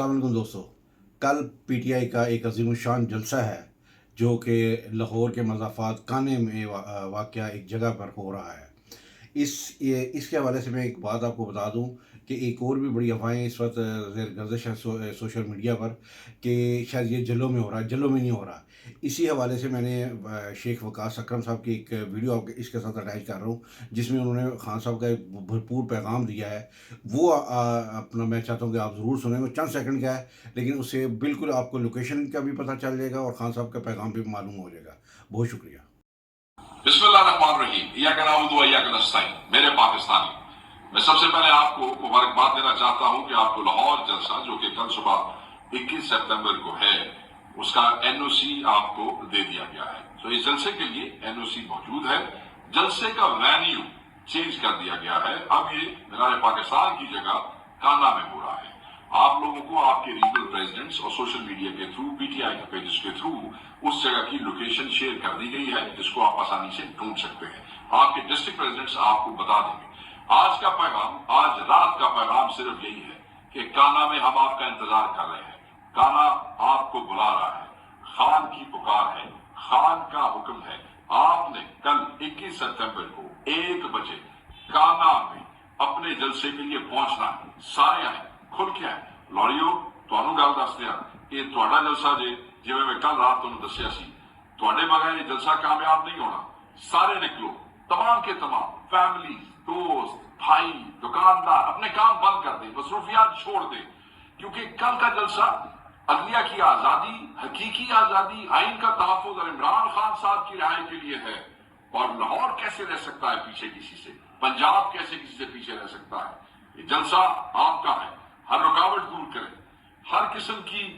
अस्सलाम वालेकुम दोस्तों। कल पीटीआई का एक अजीमुशान जलसा है जो कि लाहौर के मज़ाफ़ात काने में वाक़या एक जगह पर हो रहा है। इसके हवाले से मैं एक बात आपको बता दूं कि एक और भी बड़ी अफवाहें इस वक्त ज़ेर गर्दिश है सोशल मीडिया पर कि शायद ये जलों में हो रहा है, जलों में नहीं हो रहा। इसी हवाले से मैंने शेख वकास अकरम साहब की एक वीडियो आपके इसके साथ अटैच कर रहा हूँ, जिसमें उन्होंने खान साहब का एक भरपूर पैगाम दिया है। वो अपना मैं चाहता हूँ कि आप ज़रूर सुनें। वो चंद सेकंड का है, लेकिन उससे बिल्कुल आपको लोकेशन का भी पता चल जाएगा और खान साहब का पैगाम भी मालूम हो जाएगा। बहुत शुक्रिया। बिस्मिल्लाहिर्रहमानिर्रहीम, इय्याका नअबुदु व इय्याका नस्तईन। मेरे पाकिस्तानी, मैं सबसे पहले आपको मुबारकबाद देना चाहता हूं कि आपको लाहौर जलसा जो कि कल सुबह 21 सितंबर को है, उसका एनओसी आपको दे दिया गया है। तो इस जलसे के लिए एनओसी मौजूद है। जलसे का वेन्यू चेंज कर दिया गया है। अब ये मीनार पाकिस्तान की जगह काना में हो रहा है। आप लोगों को आपके रीजनल प्रेसिडेंट्स और सोशल मीडिया के थ्रू, पीटीआई के पेजेस के थ्रू उस जगह की लोकेशन शेयर कर दी गई है, जिसको आप आसानी से ढूंढ सकते हैं। आपके डिस्ट्रिक्ट प्रेसिडेंट्स आपको बता देंगे। आज का पैगाम, आज रात का पैगाम सिर्फ यही है कि काना में हम आपका इंतजार कर रहे हैं। काना आपको बुला रहा है। खान की पुकार है, खान का हुक्म है। आपने कल 21 सितंबर को 1 बजे काना में अपने जलसे के लिए पहुंचना है। सारे आए, खुल के आए। लौड़ियो, ਤੁਹਾਨੂੰ ਗੱਲ ਦੱਸਦੇ ਆ, ਇਹ ਤੁਹਾਡਾ ਜਲਸਾ ਜੇ, ਜਿਵੇਂ ਮੈਂ ਕੱਲ ਰਾਤ ਤੁਹਾਨੂੰ ਦੱਸਿਆ ਸੀ। ਤੁਹਾਡੇ ਬਗੈਰ ਇਹ ਜਲਸਾ ਕਾਮਯਾਬ नहीं होना। सारे निकलो, तमाम के तमाम फैमिली, दोस्त, भाई, दुकानदार अपने काम बंद कर दे, मसरूफियात छोड़ दे, क्योंकि कल का जलसा अदलिया की आजादी, हकीकी आजादी, आइन का तहफ्फुज और इमरान खान साहब की रिहाई के लिए है। और लाहौर कैसे रह सकता है पीछे किसी से, पंजाब कैसे किसी से पीछे रह सकता है। ये जलसा आपका है। हर रुकावट दूर करें, हर किस्म की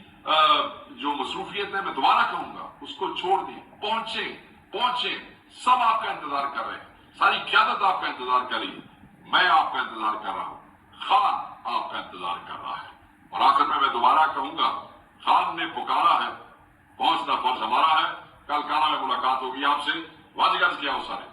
जो मसरूफियत है, मैं दोबारा कहूंगा, उसको छोड़ दें। पहुंचे पहुंचे, सब आपका इंतजार कर रहे हैं। सारी क्यादत आपका इंतजार कर रही है। मैं आपका इंतजार कर रहा हूं, खान आपका इंतजार कर रहा है। और आखिर में मैं दोबारा कहूंगा, खान ने पुकारा है, पहुंचना फर्ज हमारा है। कल काना में मुलाकात होगी आपसे। वाजिगज किया हो सारे।